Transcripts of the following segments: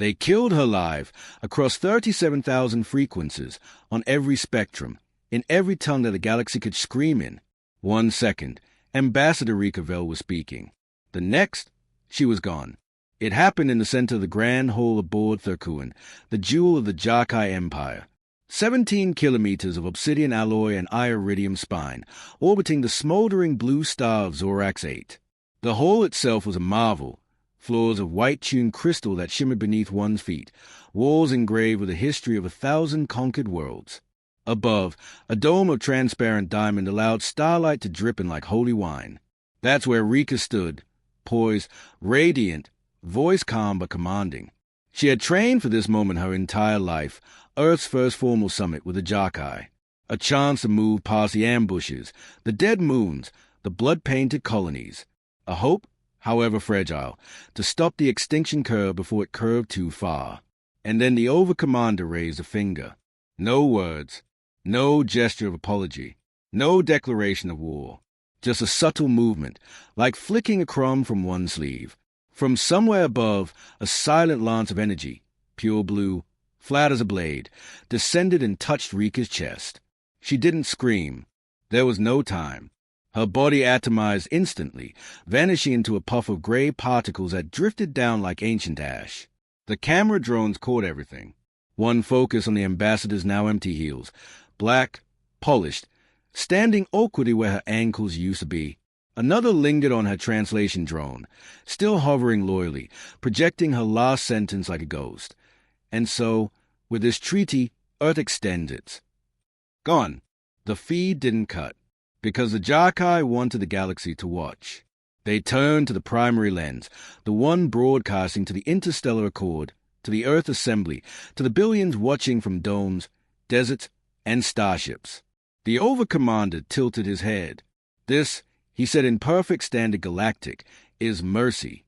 They killed her live, across 37,000 frequencies, on every spectrum, in every tongue that the galaxy could scream in. 1 second, Ambassador Rika Vel was speaking. The next, she was gone. It happened in the center of the grand hall aboard Thurkuan, the jewel of the Jakai Empire. 17 kilometers of obsidian alloy and iridium spine, orbiting the smoldering blue star of Zorax 8. The hall itself was a marvel. Floors of white-tuned crystal that shimmered beneath one's feet, walls engraved with the history of 1,000 conquered worlds. Above, a dome of transparent diamond allowed starlight to drip in like holy wine. That's where Rika stood, poised, radiant, voice calm but commanding. She had trained for this moment her entire life, Earth's first formal summit with the Jakai. A chance to move past the ambushes, the dead moons, the blood-painted colonies. A hope, however fragile, to stop the extinction curve before it curved too far. And then the Overcommander raised a finger. No words, no gesture of apology, no declaration of war. Just a subtle movement, like flicking a crumb from one sleeve. From somewhere above, a silent lance of energy, pure blue, flat as a blade, descended and touched Rika's chest. She didn't scream. There was no time. Her body atomized instantly, vanishing into a puff of gray particles that drifted down like ancient ash. The camera drones caught everything. One focused on the ambassador's now empty heels, black, polished, standing awkwardly where her ankles used to be. Another lingered on her translation drone, still hovering loyally, projecting her last sentence like a ghost. And so, with this treaty, Earth extends its. Gone. The feed didn't cut, because the Jakai wanted the galaxy to watch. They turned to the primary lens, the one broadcasting to the interstellar accord, to the Earth assembly, to the billions watching from domes, deserts, and starships. The Overcommander tilted his head. This, he said in perfect standard galactic, is mercy.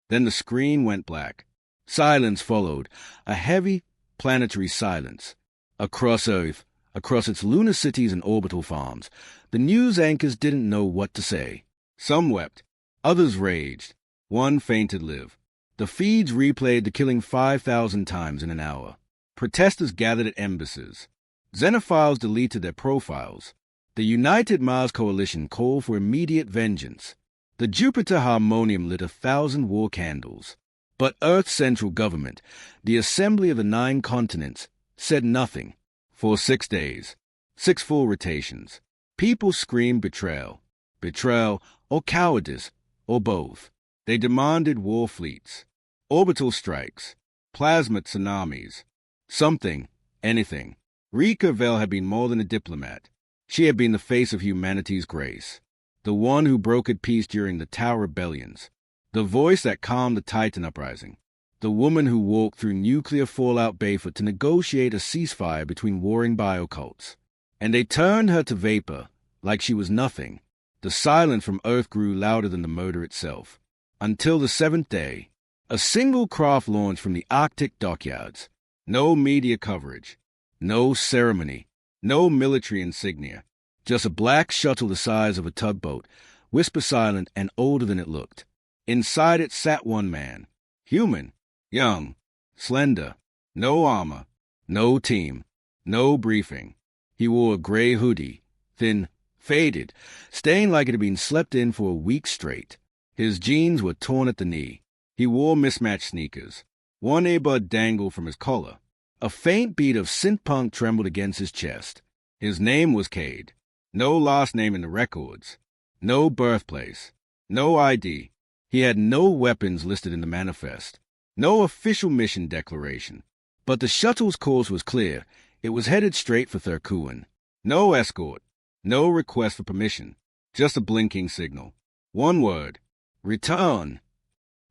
Then the screen went black. Silence followed, a heavy, planetary silence. Across Earth, across its lunar cities and orbital farms, the news anchors didn't know what to say. Some wept, others raged. One fainted live. The feeds replayed the killing 5,000 times in an hour. Protesters gathered at embassies. Xenophiles deleted their profiles. The United Mars Coalition called for immediate vengeance. The Jupiter Harmonium lit 1,000 war candles. But Earth's central government, the Assembly of the 9 continents, said nothing. For 6 days, 6 full rotations, people screamed betrayal. Betrayal or cowardice, or both. They demanded war fleets, orbital strikes, plasma tsunamis. Something, anything. Rika Vel had been more than a diplomat. She had been the face of humanity's grace, the one who brokered peace during the Tau rebellions, the voice that calmed the Titan uprising, the woman who walked through nuclear fallout Bayford to negotiate a ceasefire between warring biocults. And they turned her to vapor, like she was nothing. The silence from Earth grew louder than the murder itself. Until the 7th day, a single craft launched from the Arctic dockyards. No media coverage, no ceremony, no military insignia. Just a black shuttle the size of a tugboat, whisper silent and older than it looked. Inside it sat one man, human, young, slender, no armor, no team, no briefing. He wore a gray hoodie, thin, faded, stained like it had been slept in for a week straight. His jeans were torn at the knee. He wore mismatched sneakers. One earbud dangled from his collar. A faint beat of synth-punk trembled against his chest. His name was Cade. No last name in the records. No birthplace. No ID. He had no weapons listed in the manifest. No official mission declaration. But the shuttle's course was clear. It was headed straight for Thurkuan. No escort. No request for permission. Just a blinking signal. One word. Return.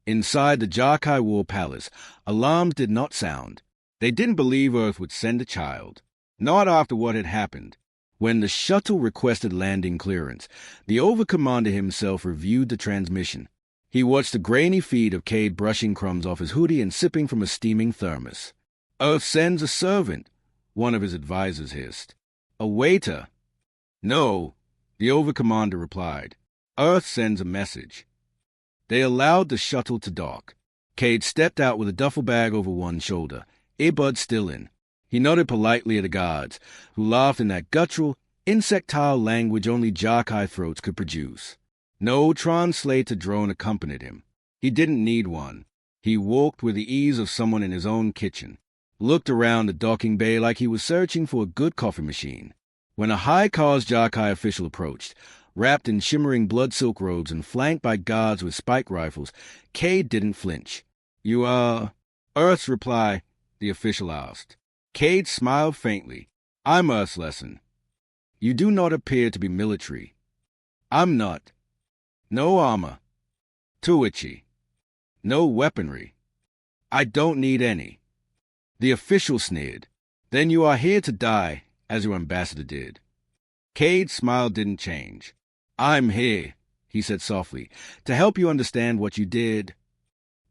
Inside the Jakai War Palace, alarms did not sound. They didn't believe Earth would send a child. Not after what had happened. When the shuttle requested landing clearance, the Overcommander himself reviewed the transmission. He watched the grainy feed of Cade brushing crumbs off his hoodie and sipping from a steaming thermos. Earth sends a servant, one of his advisors hissed. A waiter. No, the Overcommander replied. Earth sends a message. They allowed the shuttle to dock. Cade stepped out with a duffel bag over one shoulder, earbuds still in. He nodded politely at the guards, who laughed in that guttural, insectile language only Jarkai throats could produce. No translator drone accompanied him. He didn't need one. He walked with the ease of someone in his own kitchen, looked around the docking bay like he was searching for a good coffee machine. When a high-caused Jarkai official approached, wrapped in shimmering blood silk robes and flanked by guards with spike rifles, Cade didn't flinch. "You are Earth's reply?" the official asked. Cade smiled faintly. "I'm Earth's lesson. You do not appear to be military." "I'm not. No armor. Tuichi. No weaponry. I don't need any." The official sneered. "Then you are here to die, as your ambassador did." Cade's smile didn't change. "I'm here," he said softly, "to help you understand what you did."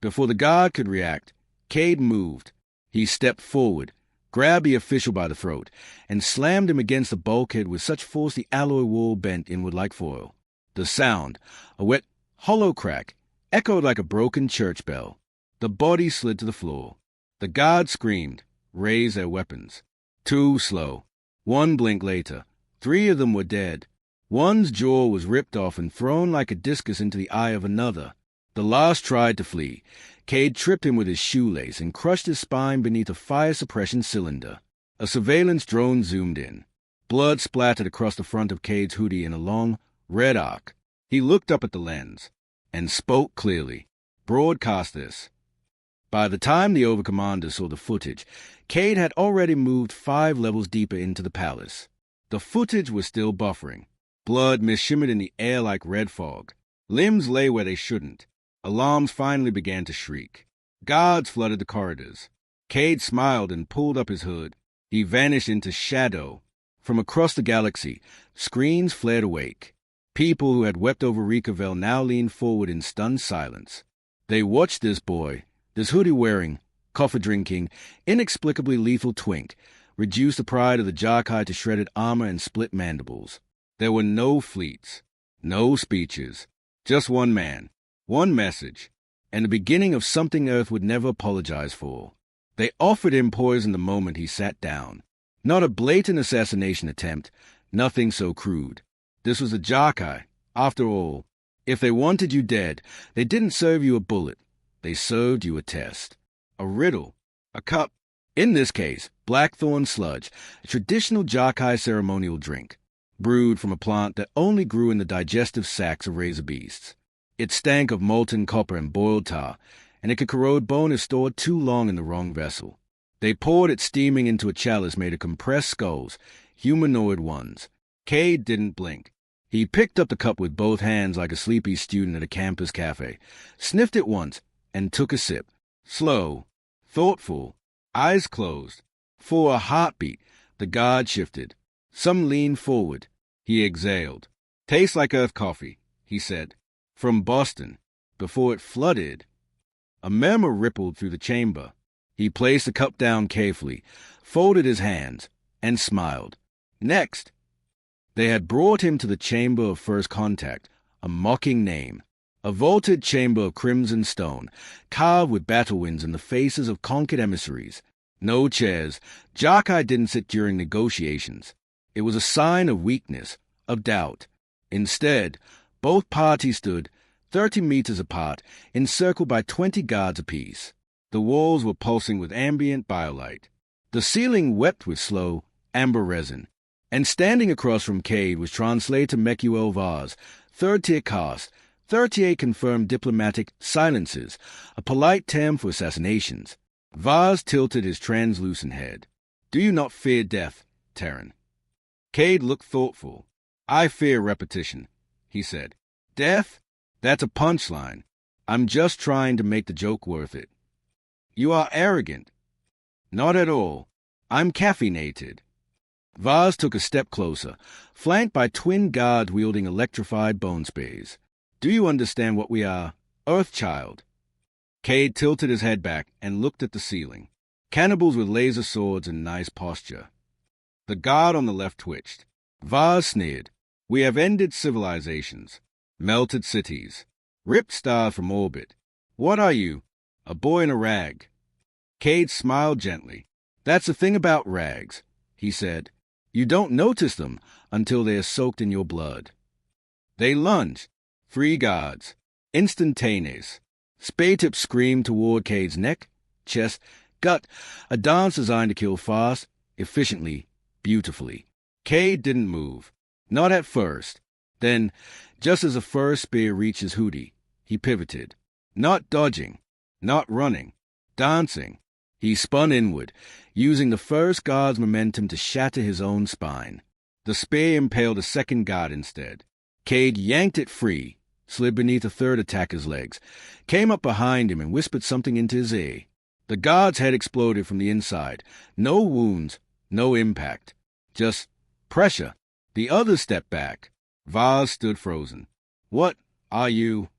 Before the guard could react, Cade moved. He stepped forward, grabbed the official by the throat, and slammed him against the bulkhead with such force the alloy wall bent inward like foil. The sound, a wet, hollow crack, echoed like a broken church bell. The body slid to the floor. The guards screamed, raised their weapons. Too slow. One blink later, 3 of them were dead. One's jaw was ripped off and thrown like a discus into the eye of another. The last tried to flee. Cade tripped him with his shoelace and crushed his spine beneath a fire suppression cylinder. A surveillance drone zoomed in. Blood splattered across the front of Cade's hoodie in a long, red arc. He looked up at the lens and spoke clearly. "Broadcast this." By the time the overcommander saw the footage, Cade had already moved 5 levels deeper into the palace. The footage was still buffering. Blood mist-shimmered in the air like red fog. Limbs lay where they shouldn't. Alarms finally began to shriek. Guards flooded the corridors. Cade smiled and pulled up his hood. He vanished into shadow. From across the galaxy, screens flared awake. People who had wept over Ricaville now leaned forward in stunned silence. They watched this boy, this hoodie-wearing, coffee-drinking, inexplicably lethal twink, reduce the pride of the Jarkai to shredded armor and split mandibles. There were no fleets, no speeches, just one man, one message, and the beginning of something Earth would never apologize for. They offered him poison the moment he sat down. Not a blatant assassination attempt, nothing so crude. This was the Jarkai, after all. If they wanted you dead, they didn't serve you a bullet. They served you a test. A riddle. A cup. In this case, blackthorn sludge, a traditional Jarkai ceremonial drink, brewed from a plant that only grew in the digestive sacs of razor beasts. It stank of molten copper and boiled tar, and it could corrode bone if stored too long in the wrong vessel. They poured it steaming into a chalice made of compressed skulls, humanoid ones. Cade didn't blink. He picked up the cup with both hands like a sleepy student at a campus cafe, sniffed it once, and took a sip. Slow, thoughtful, eyes closed. For a heartbeat, the guard shifted. Some leaned forward. He exhaled. "Tastes like Earth coffee," he said. "From Boston." Before it flooded, a murmur rippled through the chamber. He placed the cup down carefully, folded his hands, and smiled. Next, they had brought him to the chamber of first contact, a mocking name. A vaulted chamber of crimson stone, carved with battle winds in the faces of conquered emissaries. No chairs. Jarkai didn't sit during negotiations. It was a sign of weakness, of doubt. Instead, both parties stood, 30 meters apart, encircled by 20 guards apiece. The walls were pulsing with ambient biolight. The ceiling wept with slow, amber resin. And standing across from Cade was Translator Mecuel Vaz, 3rd-tier caste, 38 confirmed diplomatic silences, a polite term for assassinations. Vaz tilted his translucent head. "Do you not fear death, Terran?" Cade looked thoughtful. "I fear repetition," he said. "Death? That's a punchline. I'm just trying to make the joke worth it." "You are arrogant." "Not at all. I'm caffeinated." Vaz took a step closer, flanked by twin guards wielding electrified bone spears. "Do you understand what we are, Earthchild?" Cade tilted his head back and looked at the ceiling. Cannibals with laser swords and nice posture. The guard on the left twitched. Vaz sneered. "We have ended civilizations, melted cities, ripped stars from orbit. What are you? A boy in a rag. Cade smiled gently. That's the thing about rags, he said. You don't notice them until they are soaked in your blood. They lunged. 3 guards. Instantaneous. Spade-tip screamed toward Cade's neck, chest, gut, a dance designed to kill fast, efficiently, beautifully. Cade didn't move. Not at first. Then, just as the first spear reached his hoodie, he pivoted. Not dodging. Not running. Dancing. He spun inward, using the first guard's momentum to shatter his own spine. The spear impaled a second guard instead. Cade yanked it free, slid beneath a third attacker's legs, came up behind him and whispered something into his ear. The guard's head exploded from the inside. No wounds, no impact. Just pressure. The others stepped back. Vaz stood frozen. What are you?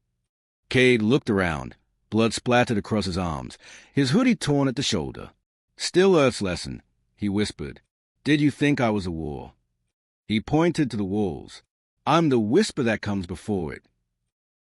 Cade looked around. Blood splattered across his arms, his hoodie torn at the shoulder. Still Earth's lesson, he whispered. Did you think I was a war? He pointed to the walls. I'm the whisper that comes before it.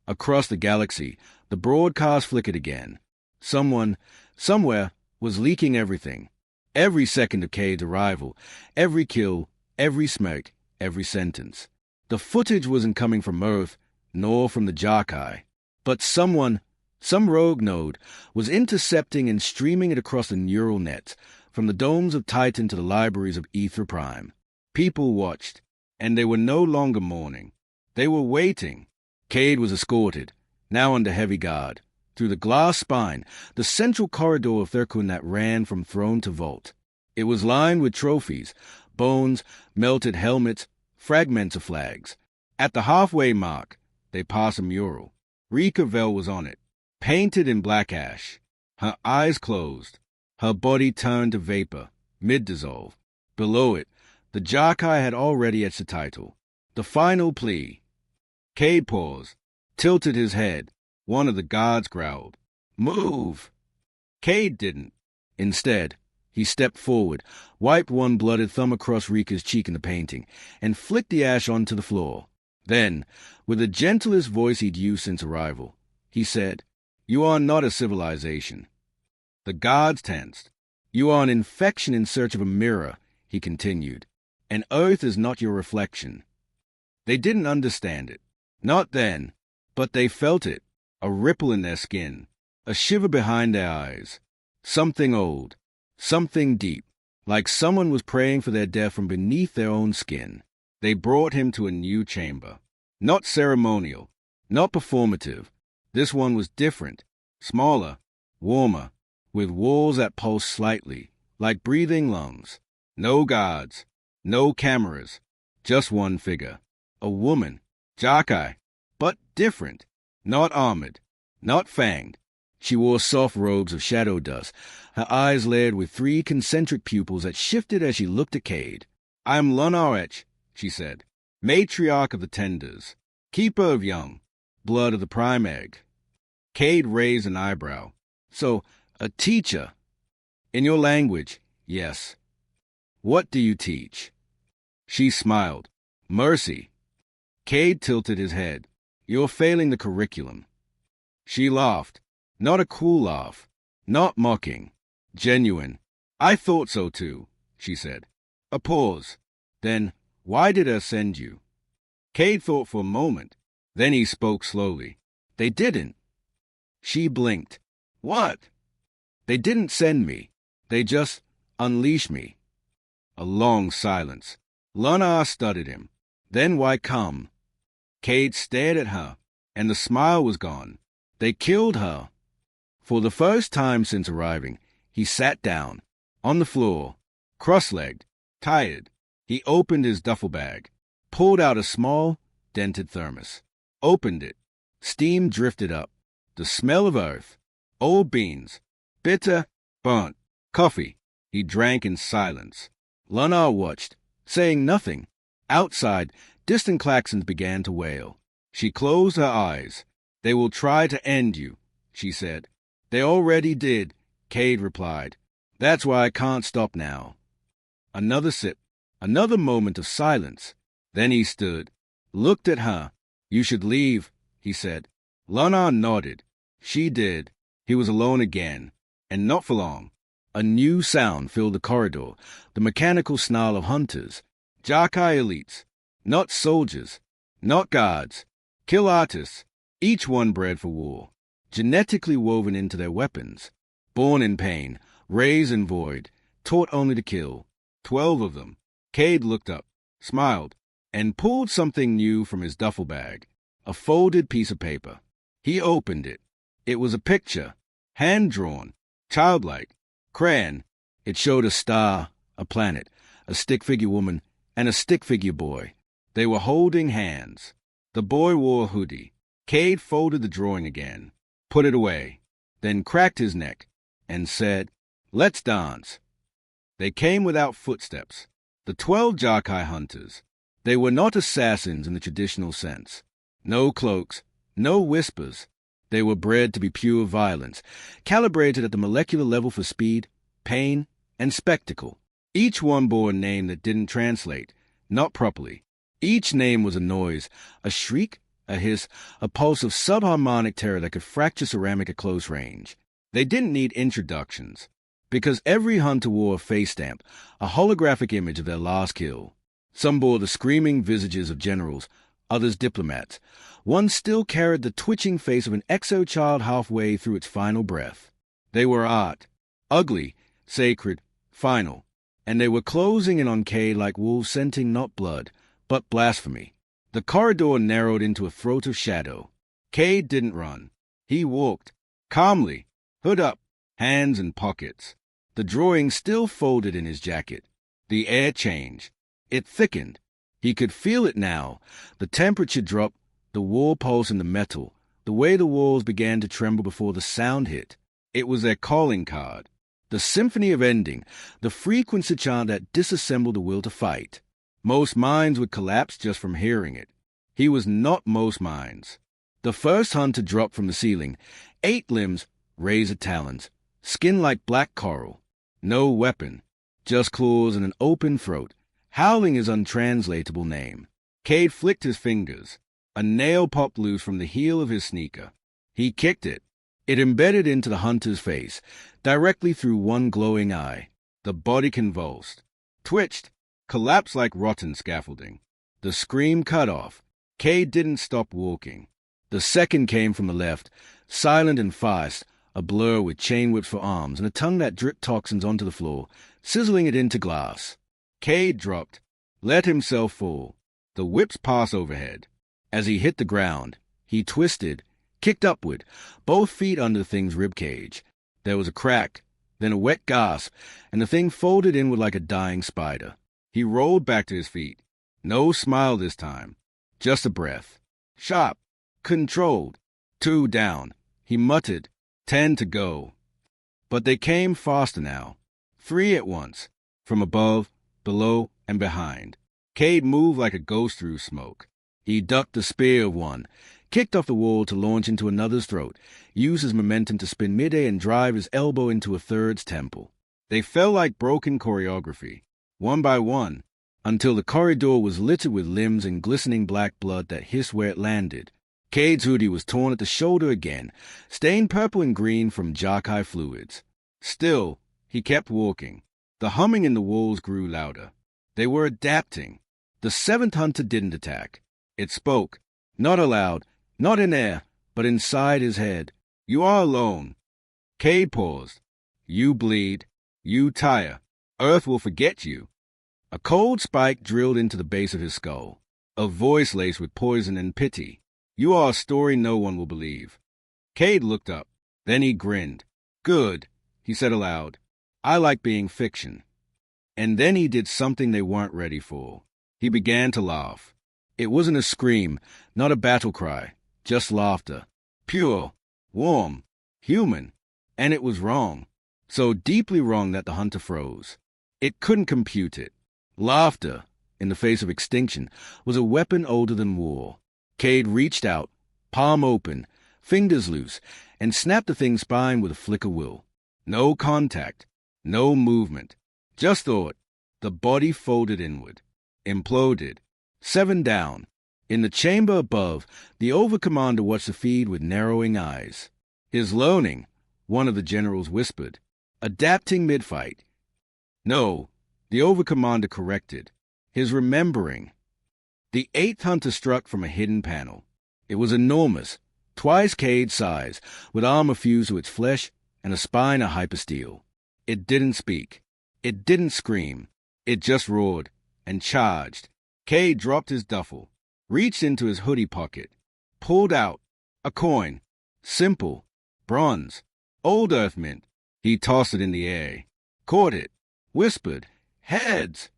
Across the galaxy, the broadcast flickered again. Someone, somewhere, was leaking everything. Every second of Cade's arrival, every kill, every smirk, every sentence. The footage wasn't coming from Earth, nor from the Jarkai. But someone, some rogue node, was intercepting and streaming it across the neural nets, from the domes of Titan to the libraries of Ether Prime. People watched, and they were no longer mourning. They were waiting. Cade was escorted, now under heavy guard, through the glass spine, the central corridor of Thurkun that ran from throne to vault. It was lined with trophies, bones, melted helmets, fragments of flags. At the halfway mark, they passed a mural. Rika Vel was on it, painted in black ash. Her eyes closed. Her body turned to vapor, mid-dissolve. Below it, the Jarkai had already etched the title. The final plea. Cade paused, tilted his head. One of the guards growled, "Move!" Cade didn't. Instead, he stepped forward, wiped one blooded thumb across Rika's cheek in the painting, and flicked the ash onto the floor. Then, with the gentlest voice he'd used since arrival, he said, "You are not a civilization." The guards tensed. "You are an infection in search of a mirror," he continued, "and Earth is not your reflection." They didn't understand it. Not then, but they felt it. A ripple in their skin, a shiver behind their eyes. Something old, something deep, like someone was praying for their death from beneath their own skin. They brought him to a new chamber. Not ceremonial, not performative. This one was different, smaller, warmer, with walls that pulsed slightly, like breathing lungs. No guards, no cameras, just one figure. A woman, Jarkai, but different. Not armored, not fanged. She wore soft robes of shadow dust, her eyes layered with 3 concentric pupils that shifted as she looked at Cade. "I am Lunarech," she said, "matriarch of the Tenders, keeper of young, blood of the prime egg." Cade raised an eyebrow. "So, a teacher? In your language, yes. What do you teach?" She smiled. "Mercy." Cade tilted his head. "You're failing the curriculum." She laughed. Not a cool laugh. Not mocking. Genuine. "I thought so too," she said. A pause. Then, "Why did I send you?" Cade thought for a moment. Then he spoke slowly. "They didn't." She blinked. "What?" "They didn't send me. They just unleashed me." A long silence. Lunar studied him. "Then why come?" Cade stared at her, and the smile was gone. "They killed her." For the first time since arriving, he sat down, on the floor, cross-legged, tired. He opened his duffel bag, pulled out a small, dented thermos, opened it. Steam drifted up. The smell of earth, old beans, bitter, burnt, coffee. He drank in silence. Lunar watched, saying nothing. Outside, distant klaxons began to wail. She closed her eyes. "They will try to end you," she said. "They already did," Cade replied. "That's why I can't stop now." Another sip. Another moment of silence. Then he stood, looked at her. "You should leave," he said. Lunar nodded. She did. He was alone again, and not for long. A new sound filled the corridor, the mechanical snarl of hunters. Jarkai elites, not soldiers, not guards, kill artists, each one bred for war, genetically woven into their weapons, born in pain, raised in void, taught only to kill. 12 of them. Cade looked up, smiled, and pulled something new from his duffel bag, a folded piece of paper. He opened it. It was a picture, hand-drawn, childlike, crayon. It showed a star, a planet, a stick-figure woman, and a stick-figure boy. They were holding hands. The boy wore a hoodie. Cade folded the drawing again, put it away, then cracked his neck, and said, "Let's dance." They came without footsteps. The 12 Jarkai hunters. They were not assassins in the traditional sense. No cloaks, no whispers. They were bred to be pure violence, calibrated at the molecular level for speed, pain, and spectacle. Each one bore a name that didn't translate, not properly. Each name was a noise, a shriek, a hiss, a pulse of subharmonic terror that could fracture ceramic at close range. They didn't need introductions, because every hunter wore a face stamp, a holographic image of their last kill. Some bore the screaming visages of generals, others diplomats. One still carried the twitching face of an exo-child halfway through its final breath. They were art, ugly, sacred, final, and they were closing in on Cade like wolves scenting not blood, but blasphemy. The corridor narrowed into a throat of shadow. Cade didn't run. He walked, calmly, hood up, hands in pockets. The drawing still folded in his jacket. The air changed. It thickened. He could feel it now. The temperature dropped, the war pulse in the metal, the way the walls began to tremble before the sound hit. It was their calling card. The symphony of ending, the frequency chant that disassembled the will to fight. Most minds would collapse just from hearing it. He was not most minds. The first hunter dropped from the ceiling, 8 limbs, razor talons, skin like black coral. No weapon, just claws and an open throat, howling his untranslatable name. Cade flicked his fingers. A nail popped loose from the heel of his sneaker. He kicked it. It embedded into the hunter's face, directly through one glowing eye. The body convulsed, twitched, collapsed like rotten scaffolding. The scream cut off. Cade didn't stop walking. The second came from the left, silent and fast, a blur with chain whips for arms and a tongue that dripped toxins onto the floor, sizzling it into glass. Cade dropped, let himself fall. The whips passed overhead. As he hit the ground, he twisted, kicked upward, both feet under the thing's ribcage. There was a crack, then a wet gasp, and the thing folded inward like a dying spider. He rolled back to his feet. No smile this time, just a breath. Sharp, controlled. 2 down. He muttered, 10 to go. But they came faster now. 3 at once, from above, below, and behind. Cade moved like a ghost through smoke. He ducked the spear of one, kicked off the wall to launch into another's throat, used his momentum to spin mid-air and drive his elbow into a third's temple. They fell like broken choreography, one by one, until the corridor was littered with limbs and glistening black blood that hissed where it landed. Cade's hoodie was torn at the shoulder again, stained purple and green from Jarkai fluids. Still, he kept walking. The humming in the walls grew louder. They were adapting. The 7th hunter didn't attack. It spoke, not aloud, not in air, but inside his head. You are alone. Cade paused. You bleed. You tire. Earth will forget you. A cold spike drilled into the base of his skull. A voice laced with poison and pity. You are a story no one will believe. Cade looked up. Then he grinned. Good, he said aloud. I like being fiction. And then he did something they weren't ready for. He began to laugh. It wasn't a scream, not a battle cry, just laughter. Pure, warm, human. And it was wrong. So deeply wrong that the hunter froze. It couldn't compute it. Laughter, in the face of extinction, was a weapon older than war. Cade reached out, palm open, fingers loose, and snapped the thing's spine with a flick of will. No contact, no movement. Just thought. The body folded inward, imploded. 7 down. In the chamber above, the overcommander watched the feed with narrowing eyes. His learning, one of the generals whispered. Adapting mid-fight. No, the overcommander corrected. His remembering. The eighth hunter struck from a hidden panel. It was enormous, twice Cade's size, with armor fused to its flesh and a spine of hypersteel. It didn't speak. It didn't scream. It just roared and charged. Cade dropped his duffel, reached into his hoodie pocket, pulled out a coin. Simple. Bronze. Old Earth mint. He tossed it in the air, caught it, whispered, "Heads!"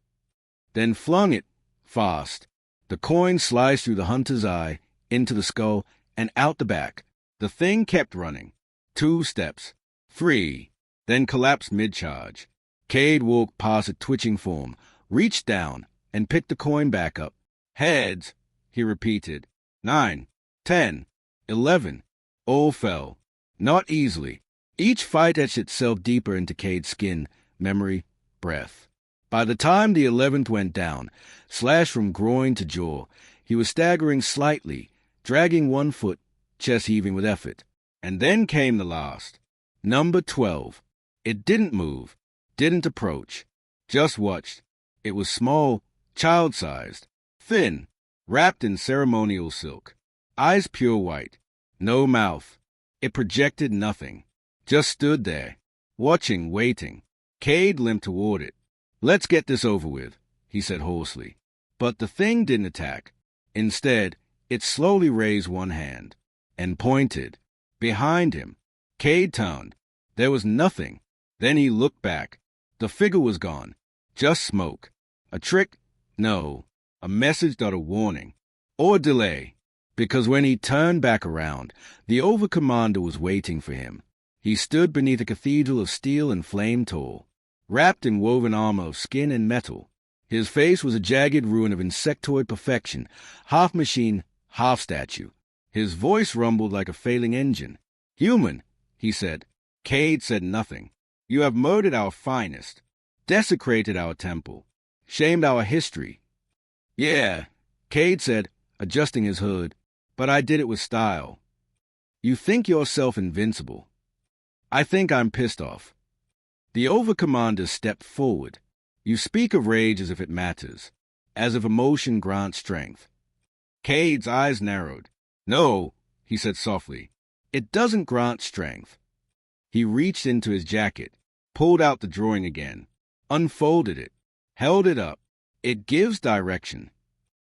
Then flung it, fast. The coin sliced through the hunter's eye, into the skull, and out the back. The thing kept running. 2 steps. 3. Then collapsed mid-charge. Cade walked past its twitching form, reached down, and picked the coin back up. "Heads," he repeated. 9, 10, 11. All fell. Not easily. Each fight etched itself deeper into Cade's skin, memory, breath. By the time the 11th went down, slashed from groin to jaw, he was staggering slightly, dragging one foot, chest heaving with effort. And then came the last. Number 12. It didn't move, didn't approach, just watched. It was small, child-sized, thin, wrapped in ceremonial silk, eyes pure white, no mouth. It projected nothing. Just stood there, watching, waiting. Cade limped toward it. "Let's get this over with," he said hoarsely. But the thing didn't attack. Instead, it slowly raised one hand and pointed. Behind him. Cade turned. There was nothing. Then he looked back. The figure was gone. Just smoke. A trick? No. A message, not a warning. Or delay. Because when he turned back around, the overcommander was waiting for him. He stood beneath a cathedral of steel and flame tall, wrapped in woven armor of skin and metal. His face was a jagged ruin of insectoid perfection, half machine, half statue. His voice rumbled like a failing engine. "Human," he said. Cade said nothing. "You have murdered our finest, desecrated our temple, shamed our history." "Yeah," Cade said, adjusting his hood, "but I did it with style." "You think yourself invincible. I think I'm pissed off." The overcommander stepped forward. "You speak of rage as if it matters, as if emotion grants strength." Cade's eyes narrowed. "No," he said softly, "it doesn't grant strength." He reached into his jacket, pulled out the drawing again, unfolded it, held it up. "It gives direction."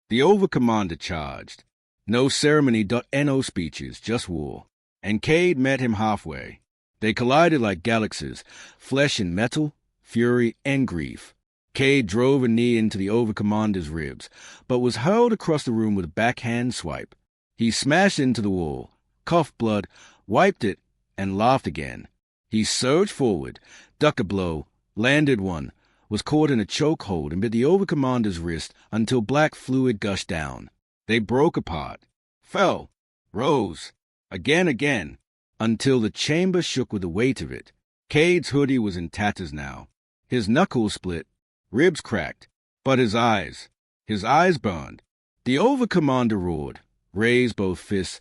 The overcommander charged. No ceremony.no speeches, just war. And Cade met him halfway. They collided like galaxies, flesh and metal, fury and grief. Cade drove a knee into the overcommander's ribs, but was hurled across the room with a backhand swipe. He smashed into the wall, coughed blood, wiped it, and laughed again. He surged forward, ducked a blow, landed one, was caught in a chokehold and bit the overcommander's wrist until black fluid gushed down. They broke apart, fell, rose, again, until the chamber shook with the weight of it. Cade's hoodie was in tatters now. His knuckles split, ribs cracked, but his eyes burned. The overcommander roared, raised both fists,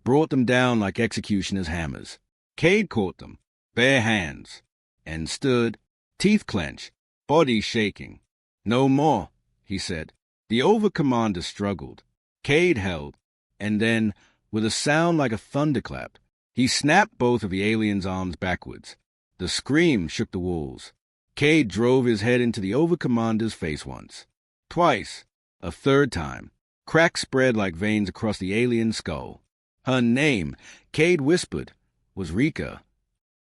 brought them down like executioner's hammers. Cade caught them, bare hands, and stood, teeth clenched, body shaking. "No more," he said. The overcommander struggled. Cade held, and then, with a sound like a thunderclap, he snapped both of the alien's arms backwards. The scream shook the walls. Cade drove his head into the overcommander's face once, twice, a third time. Cracks spread like veins across the alien's skull. Her name, Cade whispered, was Rika.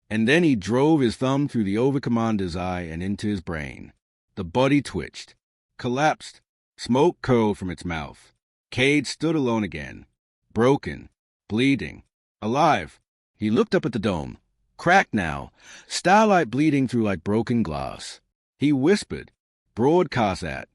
And then he drove his thumb through the overcommander's eye and into his brain. The body twitched, collapsed, smoke curled from its mouth. Cade stood alone again, broken, bleeding, alive. He looked up at the dome, cracked now, starlight bleeding through like broken glass. He whispered, broadcast at.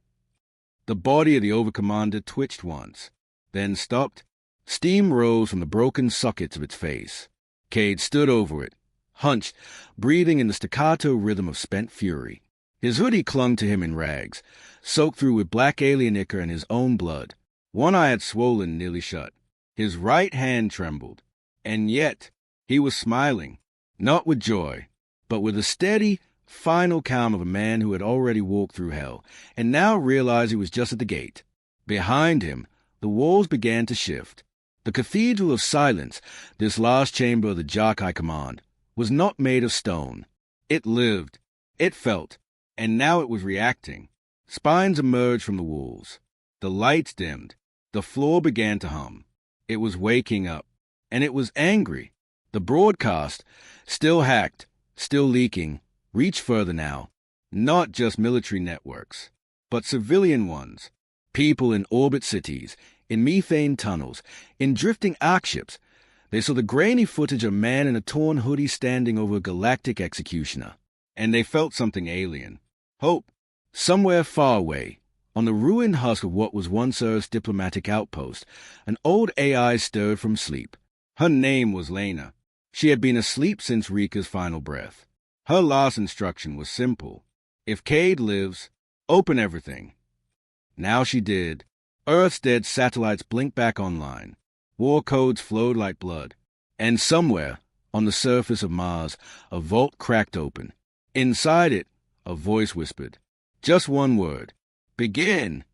The body of the overcommander twitched once, then stopped. Steam rose from the broken sockets of its face. Cade stood over it, hunched, breathing in the staccato rhythm of spent fury. His hoodie clung to him in rags, soaked through with black alien ichor and his own blood. One eye had swollen nearly shut. His right hand trembled. And yet, he was smiling. Not with joy, but with a steady, final calm of a man who had already walked through hell, and now realized he was just at the gate. Behind him, the walls began to shift. The Cathedral of Silence, this last chamber of the Jakai command, was not made of stone. It lived, it felt, and now it was reacting. Spines emerged from the walls. The lights dimmed. The floor began to hum. It was waking up, and it was angry. The broadcast, still hacked, still leaking, reached further now. Not just military networks, but civilian ones. People in orbit cities, in methane tunnels, in drifting arc ships. They saw the grainy footage of a man in a torn hoodie standing over a galactic executioner. And they felt something alien. Hope. Somewhere far away, on the ruined husk of what was once Earth's diplomatic outpost, an old AI stirred from sleep. Her name was Lena. She had been asleep since Rika's final breath. Her last instruction was simple. If Cade lives, open everything. Now she did. Earth's dead satellites blinked back online. War codes flowed like blood. And somewhere, on the surface of Mars, a vault cracked open. Inside it, a voice whispered. Just one word. Begin!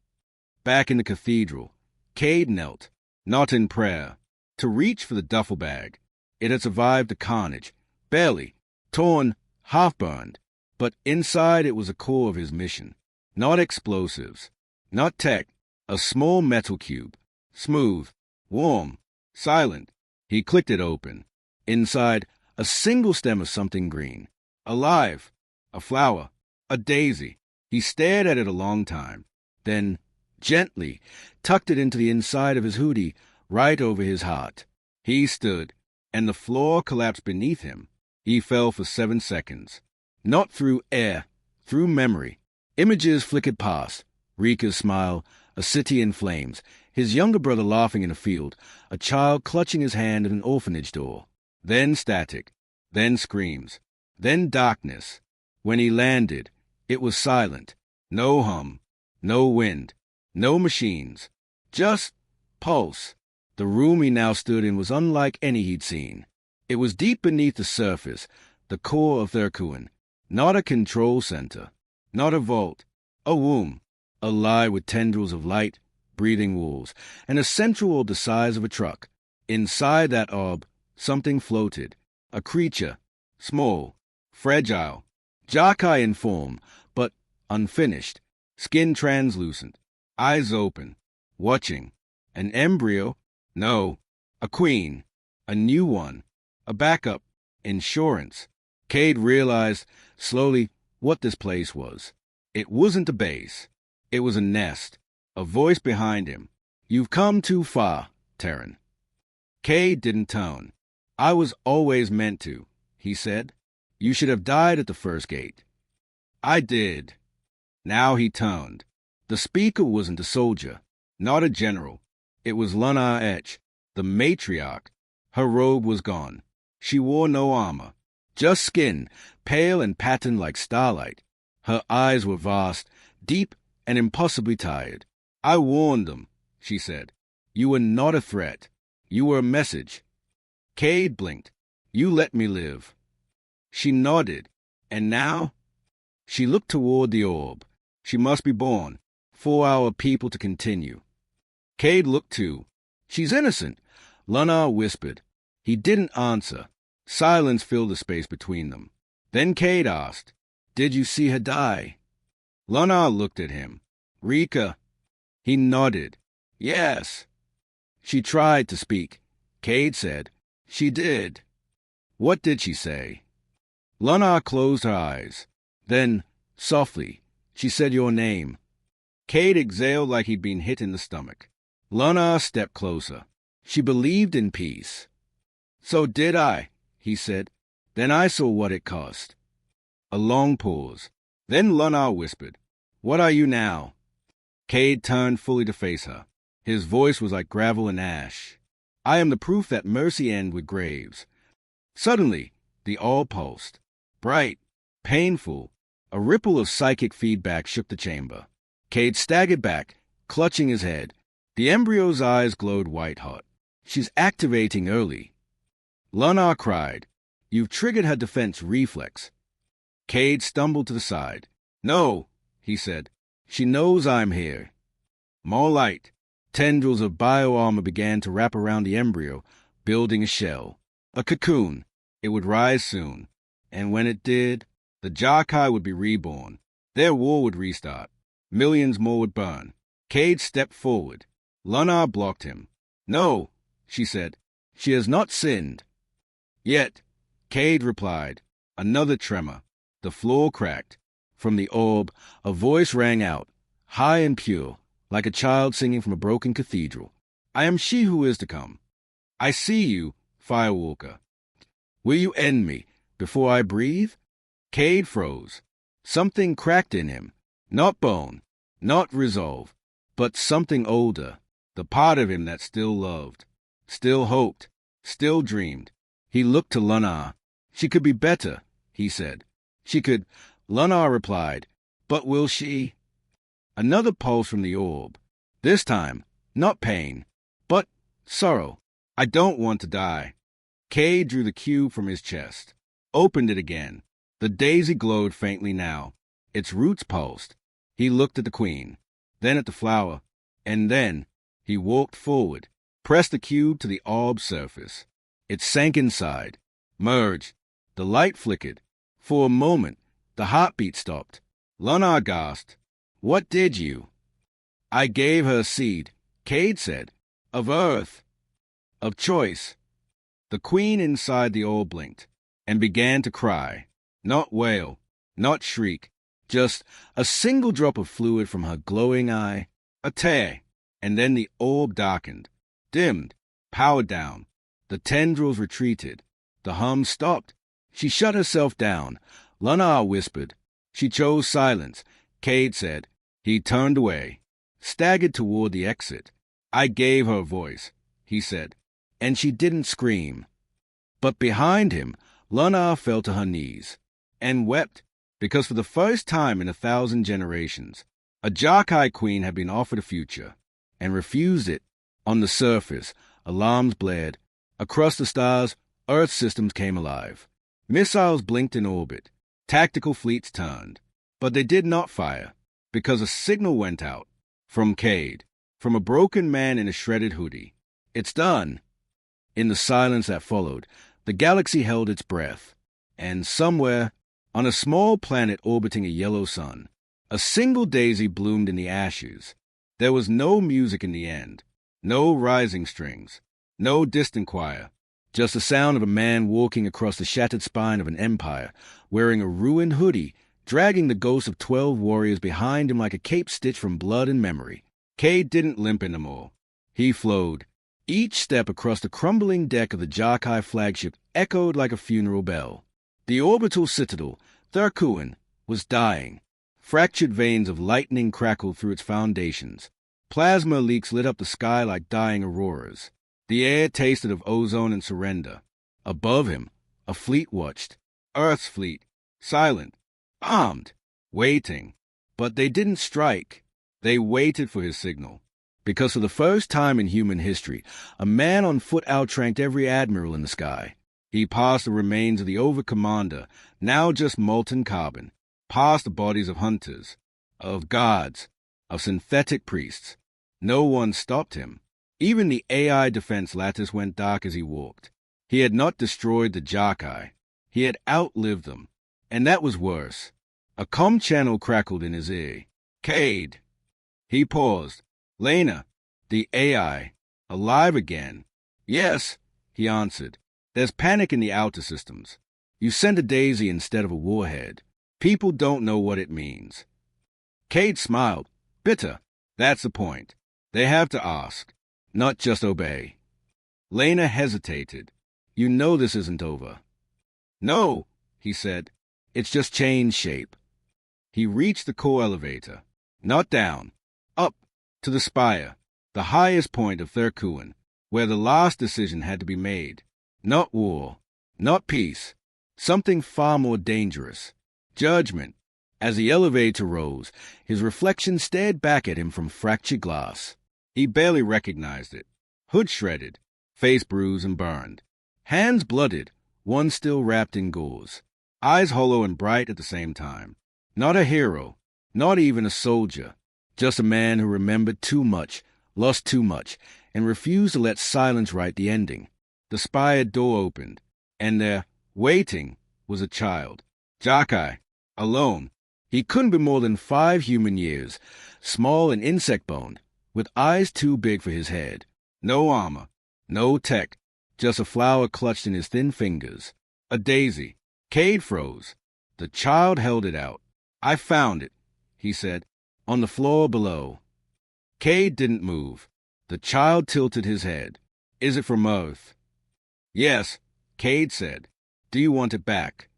Back in the cathedral, Cade knelt, not in prayer, to reach for the duffel bag. It had survived the carnage, barely, torn, half-burned, but inside it was a core of his mission. Not explosives, not tech, a small metal cube, smooth, warm, silent. He clicked it open. Inside, a single stem of something green. Alive, a flower, a daisy. He stared at it a long time, then, gently, tucked it into the inside of his hoodie, right over his heart. He stood, and the floor collapsed beneath him. He fell for 7 seconds. Not through air, through memory. Images flickered past. Rika's smile, a city in flames, his younger brother laughing in a field, a child clutching his hand at an orphanage door. Then static, then screams, then darkness. When he landed, it was silent. No hum, no wind, no machines. Just pulse. The room he now stood in was unlike any he'd seen. It was deep beneath the surface, the core of Thurkuan. Not a control center, not a vault, a womb, alive with tendrils of light, breathing walls, and a central orb the size of a truck. Inside that orb, something floated, a creature, small, fragile, Jakai in form, but unfinished, skin translucent, eyes open, watching. An embryo? No, a queen, a new one, a backup, insurance. Cade realized, slowly, what this place was. It wasn't a base. It was a nest. A voice behind him. You've come too far, Terran. Cade didn't tone. I was always meant to, he said. You should have died at the first gate. I did. Now he toned. The speaker wasn't a soldier, not a general. It was Luna Etch, the matriarch. Her robe was gone. She wore no armor, just skin, pale and patterned like starlight. Her eyes were vast, deep, and impossibly tired. I warned them, she said. You were not a threat. You were a message. Cade blinked. You let me live. She nodded. And now? She looked toward the orb. She must be born. 4 hour people to continue. Cade looked too. She's innocent, Luna whispered. He didn't answer. Silence filled the space between them. Then Cade asked, Did you see her die? Luna looked at him. Rika. He nodded. Yes. She tried to speak. Cade said, She did. What did she say? Luna closed her eyes. Then, softly, she said your name. Cade exhaled like he'd been hit in the stomach. Luna stepped closer. She believed in peace. So did I, he said. Then I saw what it cost. A long pause. Then Luna whispered, What are you now? Cade turned fully to face her. His voice was like gravel and ash. I am the proof that mercy ends with graves. Suddenly, the all pulsed. Bright, painful. A ripple of psychic feedback shook the chamber. Cade staggered back, clutching his head. The embryo's eyes glowed white-hot. She's activating early. Luna cried. You've triggered her defense reflex. Cade stumbled to the side. No, he said. She knows I'm here. More light. Tendrils of bioarmor began to wrap around the embryo, building a shell. A cocoon. It would rise soon. And when it did, the Jarkai would be reborn. Their war would restart. Millions more would burn. Cade stepped forward. Lunar blocked him. No, she said. She has not sinned. Yet, Cade replied. Another tremor. The floor cracked. From the orb, a voice rang out, high and pure, like a child singing from a broken cathedral. I am she who is to come. I see you, Firewalker. Will you end me before I breathe? Cade froze. Something cracked in him. Not bone, not resolve, but something older, the part of him that still loved, still hoped, still dreamed. He looked to Lunar. She could be better, he said. She could. Lunar replied, but will she? Another pulse from the orb. This time, not pain, but sorrow. I don't want to die. Cade drew the cube from his chest, opened it again. The daisy glowed faintly now. Its roots pulsed. He looked at the queen, then at the flower, and then he walked forward, pressed the cube to the orb's surface. It sank inside, merged. The light flickered. For a moment, the heartbeat stopped. Lunar gasped. What did you? I gave her seed, Cade said. Of earth. Of choice. The queen inside the orb blinked and began to cry. Not wail, not shriek, just a single drop of fluid from her glowing eye. A tear, and then the orb darkened, dimmed, powered down. The tendrils retreated. The hum stopped. She shut herself down. Lunar whispered. She chose silence, Cade said. He turned away, staggered toward the exit. I gave her voice, he said, and she didn't scream. But behind him, Lunar fell to her knees and wept, because for the first time in 1,000 generations, a Jarkai queen had been offered a future, and refused it. On the surface, alarms blared. Across the stars, Earth systems came alive. Missiles blinked in orbit. Tactical fleets turned. But they did not fire, because a signal went out. From Cade, from a broken man in a shredded hoodie. It's done. In the silence that followed, the galaxy held its breath. And somewhere, on a small planet orbiting a yellow sun, a single daisy bloomed in the ashes. There was no music in the end, no rising strings, no distant choir, just the sound of a man walking across the shattered spine of an empire, wearing a ruined hoodie, dragging the ghosts of 12 warriors behind him like a cape stitched from blood and memory. Cade didn't limp anymore. He flowed. Each step across the crumbling deck of the Jarkai flagship echoed like a funeral bell. The orbital citadel, Therkuan, was dying. Fractured veins of lightning crackled through its foundations. Plasma leaks lit up the sky like dying auroras. The air tasted of ozone and surrender. Above him, a fleet watched. Earth's fleet, silent, armed, waiting. But they didn't strike. They waited for his signal. Because for the first time in human history, a man on foot outranked every admiral in the sky. He passed the remains of the over-commander, now just molten carbon, past the bodies of hunters, of gods, of synthetic priests. No one stopped him. Even the AI defense lattice went dark as he walked. He had not destroyed the Jarkai. He had outlived them. And that was worse. A comm channel crackled in his ear. Cade. He paused. Lena, the AI, alive again. Yes, he answered. There's panic in the outer systems. You sent a daisy instead of a warhead. People don't know what it means. Cade smiled. Bitter. That's the point. They have to ask, not just obey. Lena hesitated. You know this isn't over. No, he said. It's just changed shape. He reached the core elevator. Not down. Up, to the spire, the highest point of Therkuan, where the last decision had to be made. Not war, not peace, something far more dangerous. Judgment. As the elevator rose, his reflection stared back at him from fractured glass. He barely recognized it. Hood shredded, face bruised and burned. Hands blooded, one still wrapped in gauze, eyes hollow and bright at the same time. Not a hero, not even a soldier, just a man who remembered too much, lost too much, and refused to let silence write the ending. The spire door opened, and there, waiting, was a child. Jakai, alone. He couldn't be more than 5 human years, small and insect-boned, with eyes too big for his head. No armor, no tech, just a flower clutched in his thin fingers. A daisy. Cade froze. The child held it out. "I found it," he said, "on the floor below." Cade didn't move. The child tilted his head. "Is it from Earth?" "Yes," Cade said. "Do you want it back?"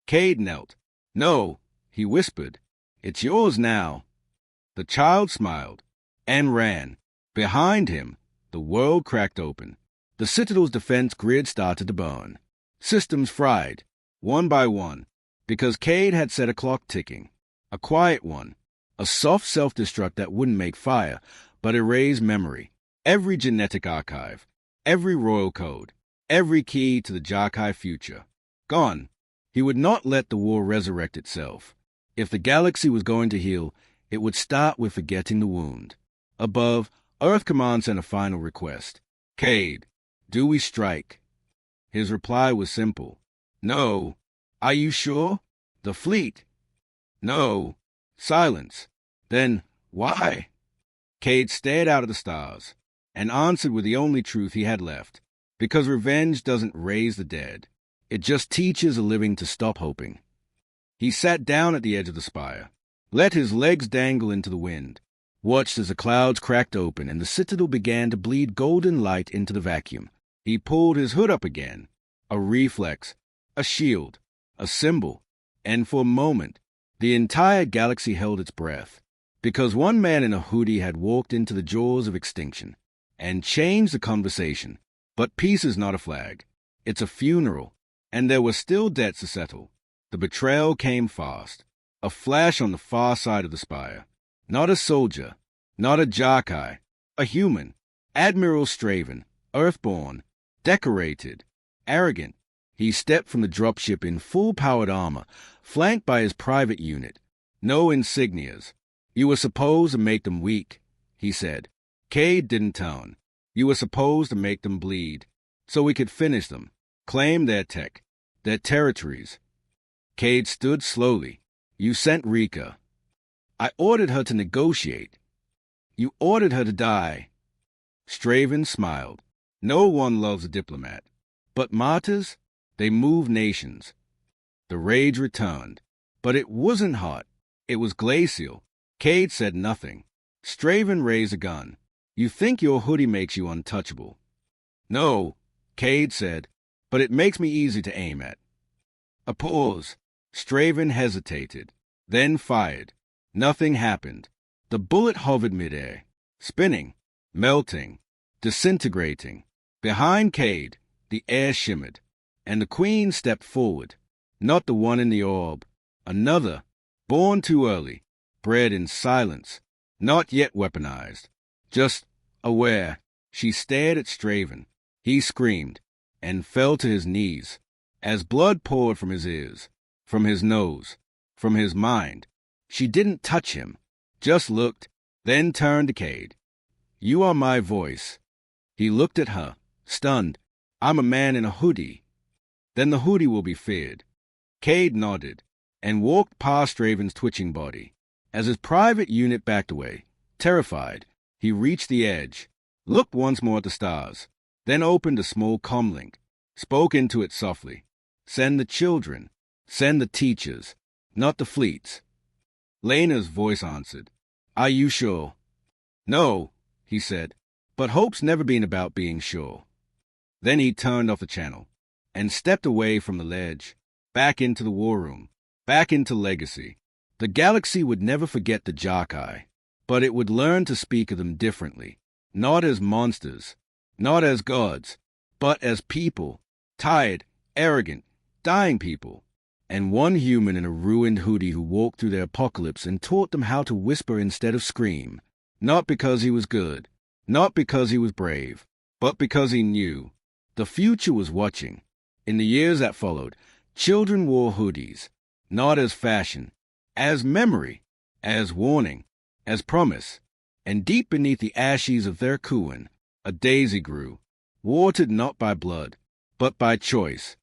Cade knelt. "No," he whispered. "It's yours now." The child smiled and ran. Behind him, the world cracked open. The Citadel's defense grid started to burn. Systems fried, one by one, because Cade had set a clock ticking. A quiet one. A soft self-destruct that wouldn't make fire, but erased memory. Every genetic archive. Every royal code. Every key to the Jakai future. Gone. He would not let the war resurrect itself. If the galaxy was going to heal, it would start with forgetting the wound. Above, Earth Command sent a final request. "Cade, do we strike?" His reply was simple. "No." "Are you sure?" "The fleet." "No." Silence. Then, "Why?" Cade stared out at the stars, and answered with the only truth he had left. Because revenge doesn't raise the dead. It just teaches the living to stop hoping. He sat down at the edge of the spire, let his legs dangle into the wind, watched as the clouds cracked open and the Citadel began to bleed golden light into the vacuum. He pulled his hood up again. A reflex, a shield, a symbol, and for a moment, the entire galaxy held its breath, because one man in a hoodie had walked into the jaws of extinction and changed the conversation. But peace is not a flag. It's a funeral, and there were still debts to settle. The betrayal came fast. A flash on the far side of the spire. Not a soldier, not a Jakai, a human. Admiral Straven, Earthborn, decorated, arrogant. He stepped from the dropship in full-powered armor, flanked by his private unit. No insignias. "You were supposed to make them weak," he said. Cade didn't tone. "You were supposed to make them bleed, so we could finish them, claim their tech, their territories." Cade stood slowly. "You sent Rika." "I ordered her to negotiate." "You ordered her to die." Straven smiled. "No one loves a diplomat. But martyrs, they move nations." The rage returned. But it wasn't hot. It was glacial. Cade said nothing. Straven raised a gun. "You think your hoodie makes you untouchable." "No," Cade said, "but it makes me easy to aim at." A pause. Straven hesitated, then fired. Nothing happened. The bullet hovered midair, spinning, melting, disintegrating. Behind Cade, the air shimmered, and the Queen stepped forward. Not the one in the orb. Another, born too early, bred in silence, not yet weaponized. Just aware, she stared at Straven. He screamed and fell to his knees as blood poured from his ears, from his nose, from his mind. She didn't touch him, just looked, then turned to Cade. "You are my voice." He looked at her, stunned. "I'm a man in a hoodie." "Then the hoodie will be feared." Cade nodded and walked past Straven's twitching body. As his private unit backed away, terrified, he reached the edge, looked once more at the stars, then opened a small comlink, spoke into it softly. "Send the children. Send the teachers, not the fleets." Lena's voice answered. "Are you sure?" "No," he said, "but hope's never been about being sure." Then he turned off the channel and stepped away from the ledge, back into the war room, back into legacy. The galaxy would never forget the Jakai, but it would learn to speak of them differently, not as monsters, not as gods, but as people, tired, arrogant, dying people. And one human in a ruined hoodie who walked through their apocalypse and taught them how to whisper instead of scream, not because he was good, not because he was brave, but because he knew. The future was watching. In the years that followed, children wore hoodies, not as fashion, as memory, as warning, as promise, and deep beneath the ashes of their cooing, a daisy grew, watered not by blood, but by choice,